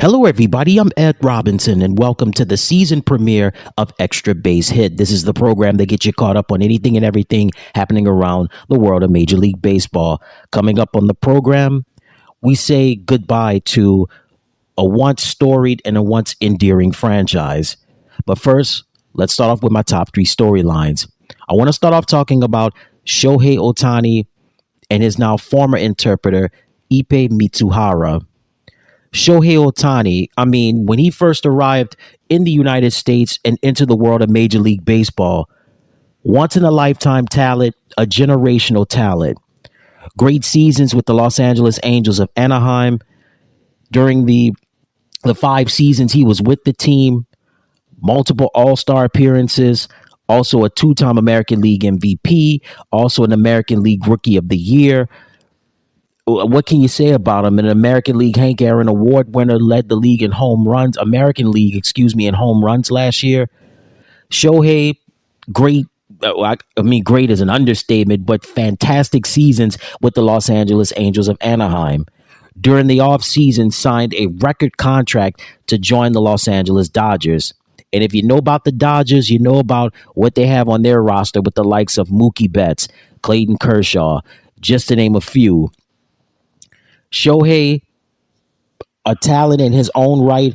Hello, everybody. I'm Ed Robinson, and welcome to the season premiere of Extra Base Hit. This is the program that gets you caught up on anything and everything happening around the world of Major League Baseball. Coming up on the program, we say goodbye to a once storied and a once endearing franchise. But first, let's start off with my top three storylines. I want to start off talking about Shohei Ohtani and his now former interpreter, Ippei Mitsuhara. Shohei Ohtani, when he first arrived in the United States and into the world of Major League Baseball, once in a lifetime talent, a generational talent. Great seasons with the Los Angeles Angels of Anaheim. During the 5 seasons he was with the team, multiple All-Star appearances, also a two-time American League MVP, also an American League Rookie of the Year. What can you say about him? An American League Hank Aaron Award winner, led the league in home runs, in home runs last year. Shohei, great. Great is an understatement, but fantastic seasons with the Los Angeles Angels of Anaheim. During the offseason, signed a record contract to join the Los Angeles Dodgers. And if you know about the Dodgers, you know about what they have on their roster with the likes of Mookie Betts, Clayton Kershaw, just to name a few. Shohei, a talent in his own right,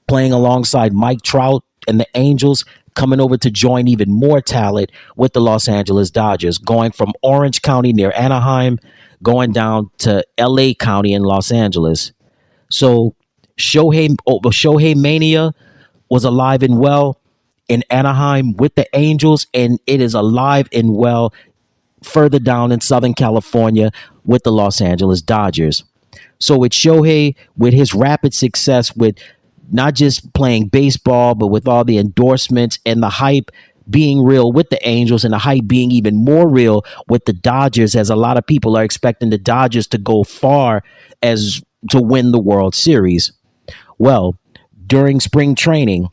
playing alongside Mike Trout and the Angels, coming over to join even more talent with the Los Angeles Dodgers, going from Orange County near Anaheim, going down to LA County in Los Angeles. So Shohei Mania was alive and well in Anaheim with the Angels, and it is alive and well further down in Southern California with the Los Angeles Dodgers. So with Shohei, with his rapid success, with not just playing baseball, but with all the endorsements and the hype being real with the Angels and the hype being even more real with the Dodgers, as a lot of people are expecting the Dodgers to go far as to win the World Series. Well, during spring training,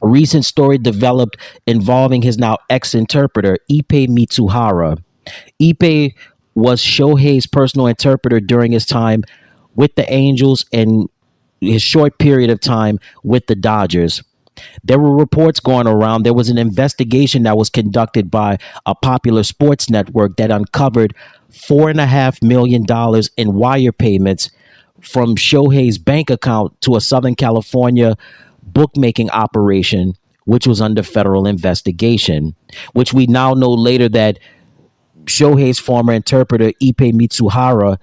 a recent story developed involving his now ex-interpreter, Ippei Mitsuhara. Ippei was Shohei's personal interpreter during his time with the Angels and his short period of time with the Dodgers. There were reports going around. There was an investigation that was conducted by a popular sports network that uncovered $4.5 million in wire payments from Shohei's bank account to a Southern California bookmaking operation, which was under federal investigation, which we now know later that Shohei's former interpreter, Ippei Mitsuhara,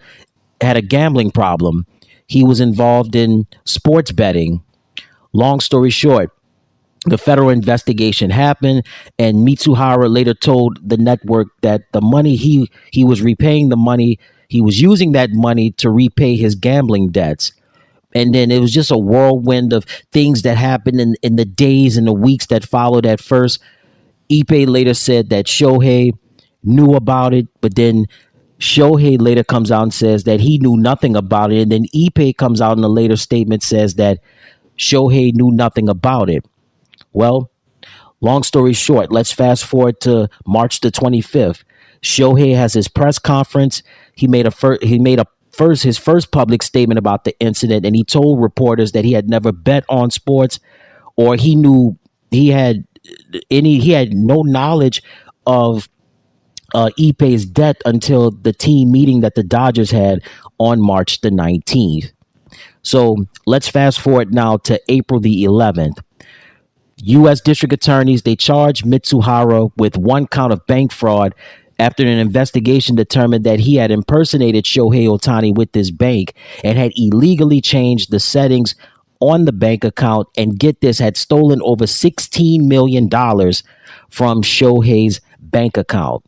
had a gambling problem. He was involved in sports betting. Long story short, the federal investigation happened, and Mitsuhara later told the network that the money he was repaying the money, he was using that money to repay his gambling debts. And then it was just a whirlwind of things that happened in the days and the weeks that followed at first. Ippei later said that Shohei knew about it, but then Shohei later comes out and says that he knew nothing about it. And then Ippei comes out in a later statement, says that Shohei knew nothing about it. Well, long story short, let's fast forward to March the 25th. Shohei has his press conference. He made his first public statement about the incident, and he told reporters that he had never bet on sports, or he had no knowledge of Ippei's debt until the team meeting that the Dodgers had on March the 19th. So let's fast forward now to April the 11th. U.S. district attorneys, they charged Mitsuhara with one count of bank fraud after an investigation determined that he had impersonated Shohei Ohtani with this bank and had illegally changed the settings on the bank account, and get this, had stolen over $16 million from Shohei's bank account.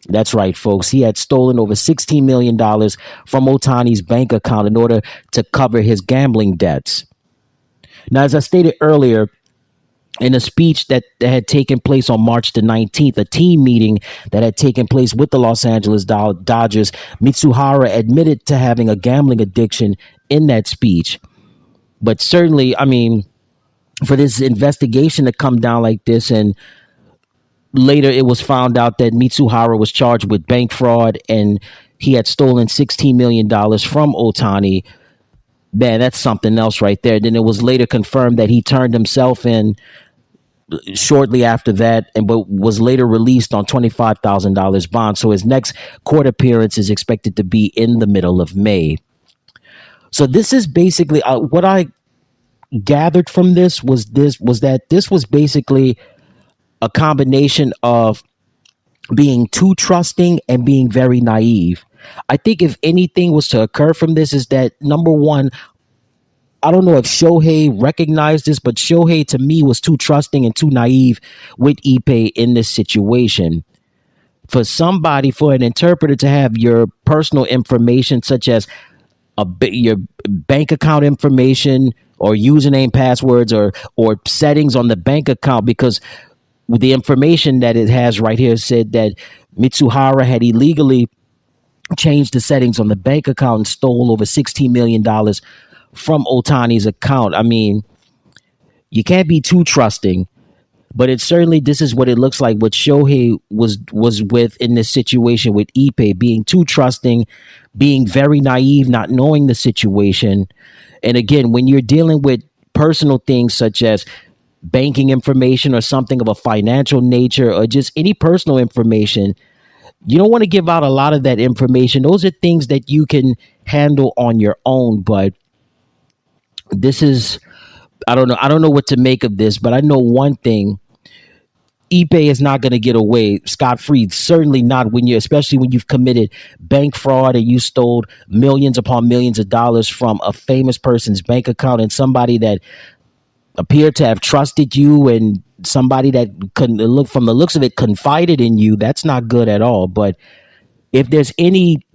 That's right, folks. He had stolen over $16 million from Ohtani's bank account in order to cover his gambling debts. Now, as I stated earlier, in a speech that had taken place on March the 19th, a team meeting that had taken place with the Los Angeles Dodgers, Mitsuhara admitted to having a gambling addiction in that speech. But certainly, for this investigation to come down like this, and later it was found out that Mitsuhara was charged with bank fraud and he had stolen $16 million from Ohtani, Man, that's something else right there. Then it was later confirmed that he turned himself in shortly after that, and but was later released on $25,000 bond. So his next court appearance is expected to be in the middle of May. So this is basically what I gathered from this was basically a combination of being too trusting and being very naive. I think if anything was to occur from this is that number one, I don't know if Shohei recognized this, but Shohei to me was too trusting and too naive with Ipe in this situation. For an interpreter to have your personal information, such as your bank account information or username, passwords, or settings on the bank account, because the information that it has right here said that Mitsuhara had illegally changed the settings on the bank account and stole over $16 million from Otani's account. I mean, you can't be too trusting, but it certainly, this is what it looks like what Shohei was with in this situation with Ipe, being too trusting, being very naive, not knowing the situation. And again, when you're dealing with personal things such as banking information or something of a financial nature or just any personal information, you don't want to give out a lot of that information. Those are things that you can handle on your own. But this is, I don't know. I don't know what to make of this, but I know one thing. Ipe is not going to get away scot-free. Certainly not especially when you've committed bank fraud and you stole millions upon millions of dollars from a famous person's bank account and somebody that appeared to have trusted you and somebody that couldn't look, from the looks of it, confided in you. That's not good at all. But if there's any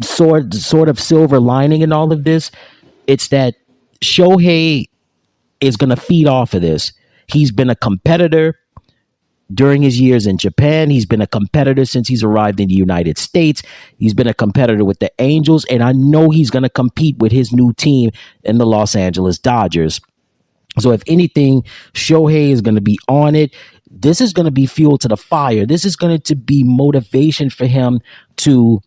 sort of silver lining in all of this, it's that Shohei is going to feed off of this. He's been a competitor during his years in Japan. He's been a competitor since he's arrived in the United States. He's been a competitor with the Angels, and I know he's going to compete with his new team in the Los Angeles Dodgers. So if anything, Shohei is going to be on it. This is going to be fuel to the fire. This is going to be motivation for him to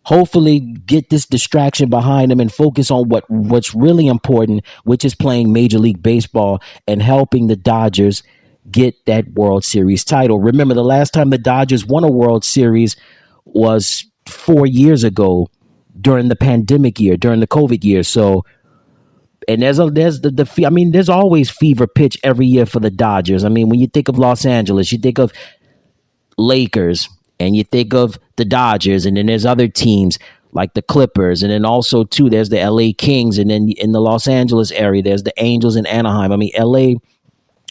hopefully get this distraction behind him and focus on what's really important, which is playing Major League Baseball and helping the Dodgers get that World Series title. Remember, the last time the Dodgers won a World Series was 4 years ago during the pandemic year, during the COVID year. So, and there's always fever pitch every year for the Dodgers. I mean, when you think of Los Angeles, you think of Lakers and you think of the Dodgers, and then there's other teams like the Clippers, and then also too there's the LA Kings, and then in the Los Angeles area there's the Angels and Anaheim. I mean, LA,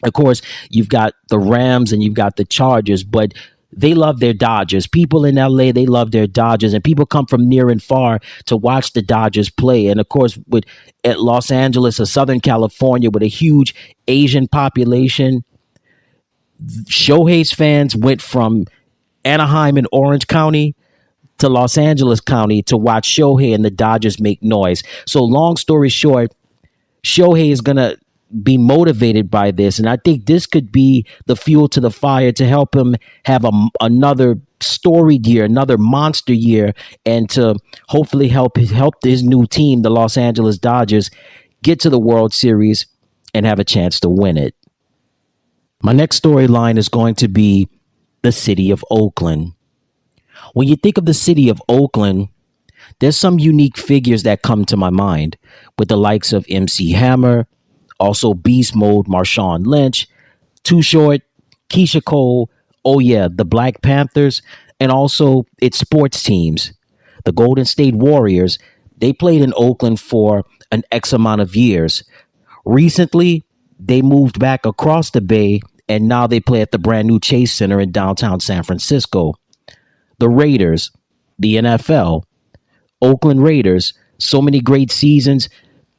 of course, you've got the Rams and you've got the Chargers, but they love their Dodgers. People in LA, they love their Dodgers, and people come from near and far to watch the Dodgers play. And of course, at Los Angeles or Southern California with a huge Asian population, Shohei's fans went from Anaheim and Orange County to Los Angeles County to watch Shohei and the Dodgers make noise. So long story short, Shohei is going to be motivated by this, and I think this could be the fuel to the fire to help him have another storied year, another monster year, and to hopefully help his new team, the Los Angeles Dodgers, get to the World Series and have a chance to win it. My next storyline is going to be the city of Oakland. When you think of the city of Oakland, there's some unique figures that come to my mind, with the likes of MC Hammer, also Beast Mode, Marshawn Lynch, Too Short, Keisha Cole, oh yeah, the Black Panthers, and also its sports teams. The Golden State Warriors, they played in Oakland for an X amount of years. Recently, they moved back across the bay, and now they play at the brand new Chase Center in downtown San Francisco. The Raiders, the NFL, Oakland Raiders, so many great seasons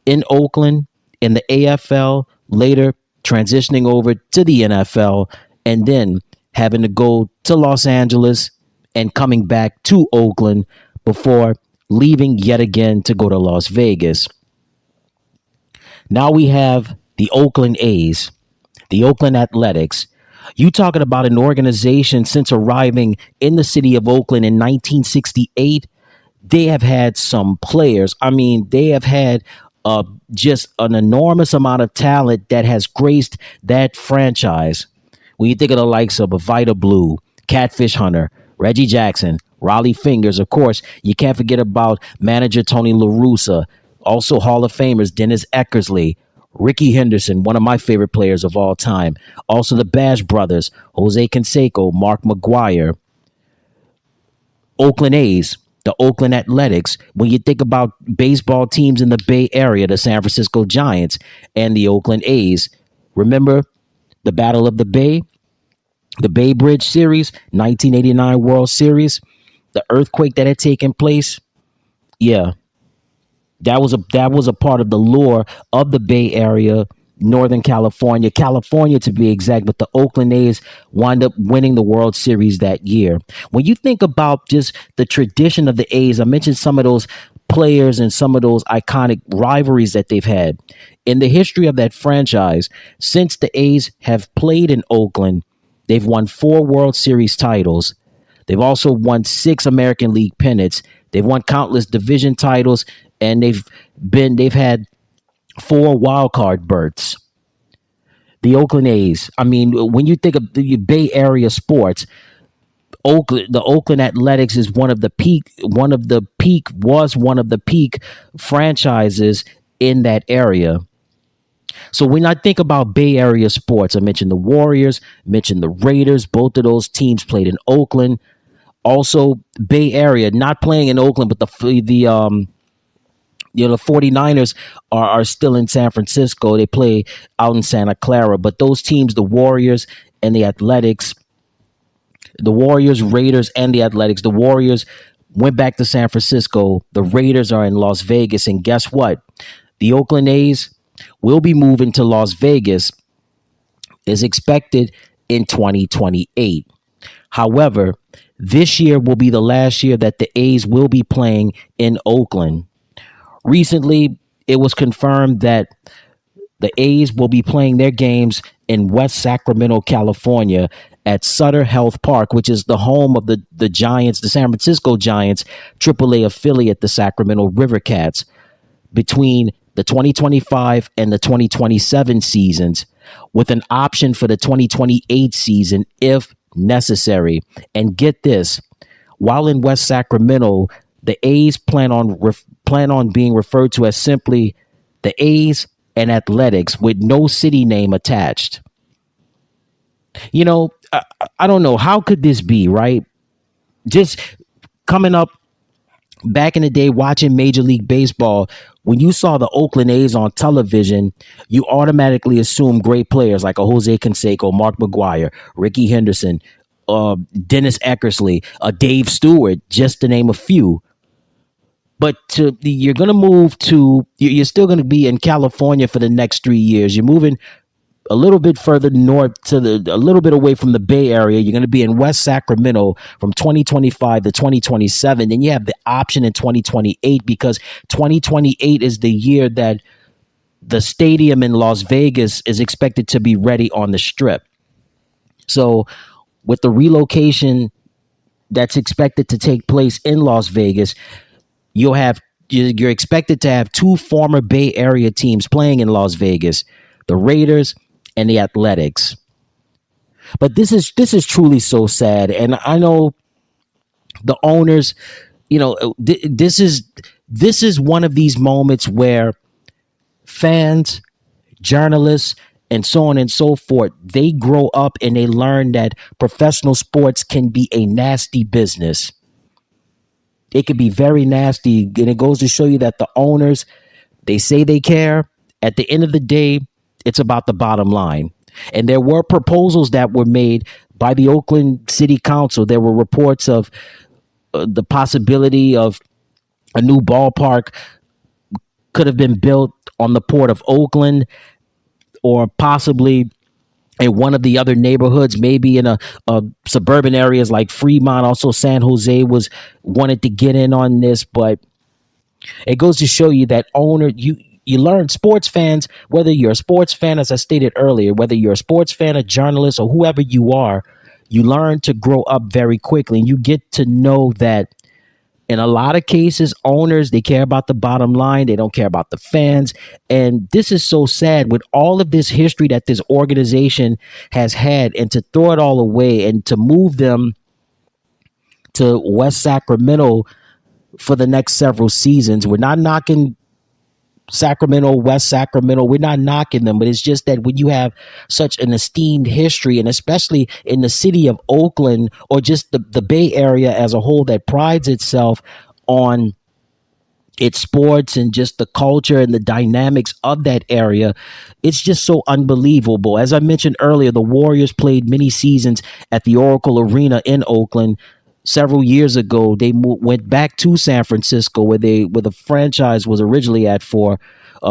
in Oakland, in the AFL, later transitioning over to the NFL, and then having to go to Los Angeles and coming back to Oakland before leaving yet again to go to Las Vegas. Now we have the Oakland A's, the Oakland Athletics. You talking about an organization since arriving in the city of Oakland in 1968, they have had some players. I mean, they have had just an enormous amount of talent that has graced that franchise. When you think of the likes of a Vita Blue, Catfish Hunter, Reggie Jackson, Raleigh Fingers, of course, you can't forget about manager Tony La Russa, also Hall of Famers Dennis Eckersley, Ricky Henderson, one of my favorite players of all time. Also the Bash brothers, Jose Canseco, Mark McGuire, Oakland A's, the Oakland Athletics. When you think about baseball teams in the Bay Area, the San Francisco Giants and the Oakland A's, remember the Battle of the Bay Bridge Series, 1989 World Series, the earthquake that had taken place? Yeah, that was a part of the lore of the Bay Area, Northern California to be exact. But the Oakland A's wind up winning the World Series that year. When you think about just the tradition of the A's, I mentioned some of those players and some of those iconic rivalries that they've had in the history of that franchise. Since the A's have played in Oakland, they've won 4 World Series titles. They've also won 6 American League pennants. They've won countless division titles, and they've had 4 wild card berths. The Oakland A's. I mean, when you think of the Bay Area sports, the Oakland Athletics is was one of the peak franchises in that area. So when I think about Bay Area sports, I mentioned the Warriors, mentioned the Raiders. Both of those teams played in Oakland. Also, Bay Area, not playing in Oakland, but the 49ers are still in San Francisco. They play out in Santa Clara. But those teams, the Warriors and the Athletics, the Warriors, Raiders, and the Athletics, the Warriors went back to San Francisco. The Raiders are in Las Vegas. And guess what? The Oakland A's will be moving to Las Vegas, is expected in 2028. However, this year will be the last year that the A's will be playing in Oakland. Recently, it was confirmed that the A's will be playing their games in West Sacramento, California at Sutter Health Park, which is the home of the Giants, the San Francisco Giants, AAA affiliate, the Sacramento River Cats, between the 2025 and the 2027 seasons, with an option for the 2028 season if necessary. And get this, while in West Sacramento, the A's plan on being referred to as simply the A's and Athletics, with no city name attached. You know, I don't know, how could this be, right? Just coming up back in the day watching Major League Baseball, when you saw the Oakland A's on television, you automatically assume great players like a Jose Canseco, Mark McGuire, Ricky Henderson, Dennis Eckersley, Dave Stewart, just to name a few. But you're going to move to, you're still going to be in California for the next 3 years. You're moving a little bit further north a little bit away from the Bay Area. You're going to be in West Sacramento from 2025 to 2027. Then you have the option in 2028, because 2028 is the year that the stadium in Las Vegas is expected to be ready on the Strip. So with the relocation that's expected to take place in Las Vegas, you're expected to have 2 former Bay Area teams playing in Las Vegas, the Raiders and the Athletics. But this is truly so sad. And I know the owners, this is one of these moments where fans, journalists, and so on and so forth, they grow up and they learn that professional sports can be a nasty business. It could be very nasty. And it goes to show you that the owners, they say they care. At the end of the day, it's about the bottom line. And there were proposals that were made by the Oakland City Council. There were reports of the possibility of a new ballpark could have been built on the port of Oakland, or possibly in one of the other neighborhoods, maybe in a suburban areas like Fremont. Also, San Jose wanted to get in on this, but it goes to show you that you learn, sports fans, whether you're a sports fan, as I stated earlier, whether you're a sports fan, a journalist, or whoever you are, you learn to grow up very quickly, and you get to know that In a lot of cases, owners, they care about the bottom line. They don't care about the fans. And this is so sad with all of this history that this organization has had, and to throw it all away and to move them to West Sacramento for the next several seasons. We're not knocking Sacramento, West Sacramento. We're not knocking them, but it's just that when you have such an esteemed history, and especially in the city of Oakland or just the Bay Area as a whole that prides itself on its sports and just the culture and the dynamics of that area, it's just so unbelievable. As I mentioned earlier, the Warriors played many seasons at the Oracle Arena in Oakland. Several years ago, they went back to San Francisco, where the franchise was originally at for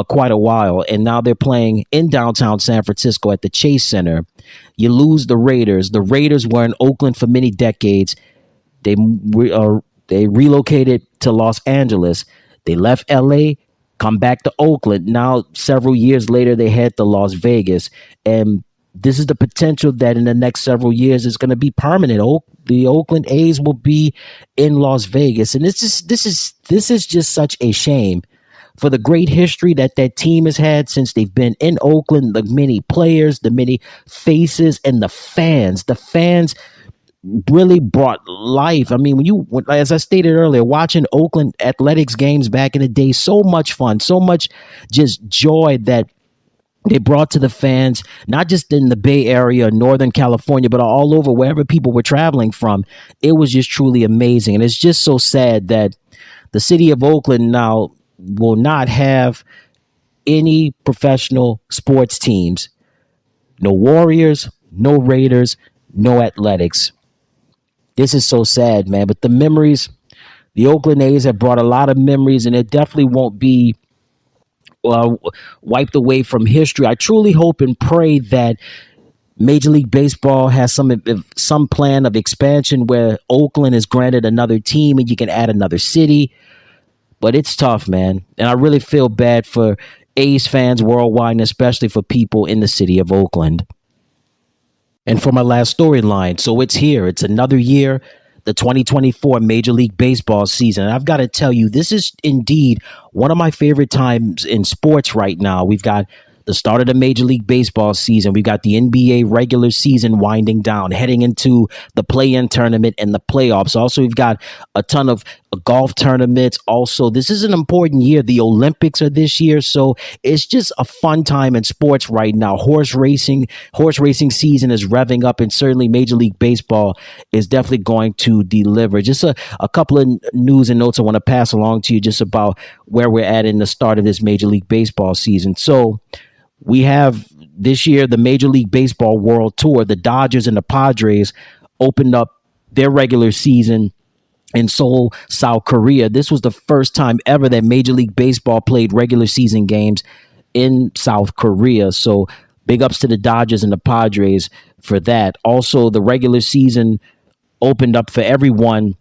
quite a while, and now they're playing in downtown San Francisco at the Chase Center. You lose the Raiders. The Raiders were in Oakland for many decades. They relocated to Los Angeles. They left LA, come back to Oakland. Now, several years later, they head to Las Vegas. And this is the potential that in the next several years is going to be permanent. The Oakland A's will be in Las Vegas. And this is just such a shame for the great history that team has had since they've been in Oakland, the many players, the many faces, and the fans. The fans really brought life. I mean, as I stated earlier, watching Oakland Athletics games back in the day, so much fun, so much just joy that they brought to the fans, not just in the Bay Area, Northern California, but all over, wherever people were traveling from. It was just truly amazing. And it's just so sad that the city of Oakland now will not have any professional sports teams. No Warriors, no Raiders, no Athletics. This is so sad, man. But the memories, the Oakland A's have brought a lot of memories, and it definitely won't be wiped away from history. I truly hope and pray that Major League Baseball has some plan of expansion where Oakland is granted another team and you can add another city. But it's tough, man. And I really feel bad for A's fans worldwide, and especially for people in the city of Oakland. And for my last storyline, so it's here. It's another year, the 2024 Major League Baseball season. And I've got to tell you, this is indeed one of my favorite times in sports right now. We've got the start of the Major League Baseball season. We've got the NBA regular season winding down, heading into the play-in tournament and the playoffs. Also, we've got a ton of golf tournaments. Also, this is an important year. The Olympics are this year, so it's just a fun time in sports right now. Horse racing season is revving up, and certainly Major League Baseball is definitely going to deliver. Just a couple of news and notes I want to pass along to you just about where we're at in the start of this Major League Baseball season. So we have this year the Major League Baseball World Tour. The Dodgers and the Padres opened up their regular season in Seoul, South Korea. This was the first time ever that Major League Baseball played regular season games in South Korea. So big ups to the Dodgers and the Padres for that. Also, the regular season opened up for everyone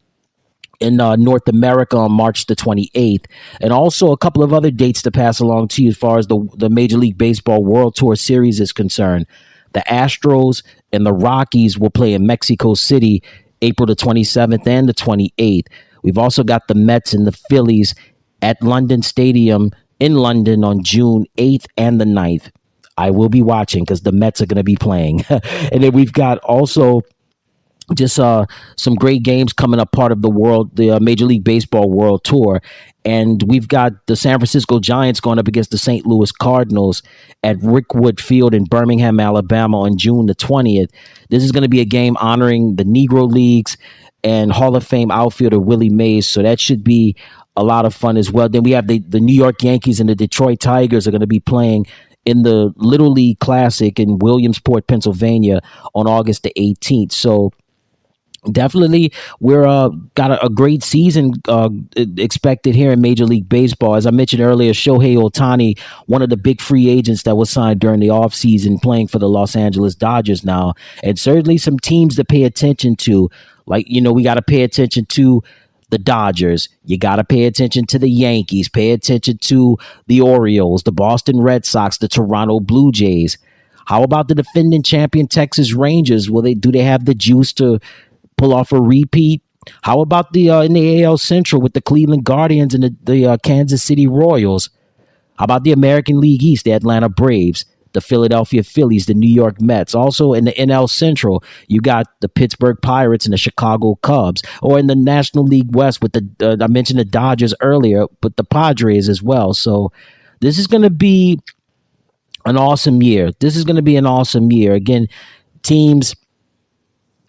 in North America on March the 28th. And also a couple of other dates to pass along to you as far as the Major League Baseball World Tour Series is concerned. The Astros and the Rockies will play in Mexico City April the 27th and the 28th. We've also got the Mets and the Phillies at London Stadium in London on June 8th and the 9th. I will be watching because the Mets are going to be playing. And then we've got also just some great games coming up, part of the Major League Baseball World Tour. And we've got the San Francisco Giants going up against the St. Louis Cardinals at Rickwood Field in Birmingham, Alabama on June the 20th. This is going to be a game honoring the Negro Leagues and Hall of Fame outfielder Willie Mays. So that should be a lot of fun as well. Then we have the New York Yankees and the Detroit Tigers are going to be playing in the Little League Classic in Williamsport, Pennsylvania on August the 18th. So definitely, we're got a great season expected here in Major League Baseball. As I mentioned earlier, Shohei Ohtani, one of the big free agents that was signed during the offseason, playing for the Los Angeles Dodgers now. And certainly some teams to pay attention to. Like, we got to pay attention to the Dodgers. You got to pay attention to the Yankees. Pay attention to the Orioles, the Boston Red Sox, the Toronto Blue Jays. How about the defending champion Texas Rangers? Do they have the juice to pull off a repeat? How about the in the AL Central with the Cleveland Guardians and the Kansas City Royals? How about the American League East, the Atlanta Braves, the Philadelphia Phillies, the New York Mets? Also in the NL Central, you got the Pittsburgh Pirates and the Chicago Cubs. Or in the National League West with the I mentioned the Dodgers earlier, but the Padres as well. So this is going to be an awesome year. This is going to be an awesome year. Again, teams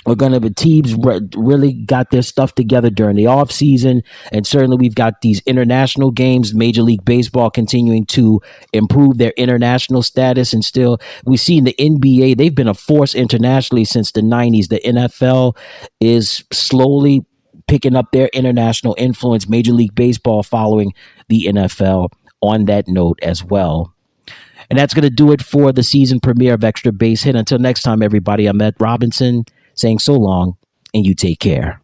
really got their stuff together during the offseason. And certainly we've got these international games, Major League Baseball continuing to improve their international status. And still, we see in the NBA, they've been a force internationally since the 90s. The NFL is slowly picking up their international influence. Major League Baseball following the NFL on that note as well. And that's going to do it for the season premiere of Extra Base Hit. Until next time, everybody, I'm Ed Robinson saying so long, and you take care.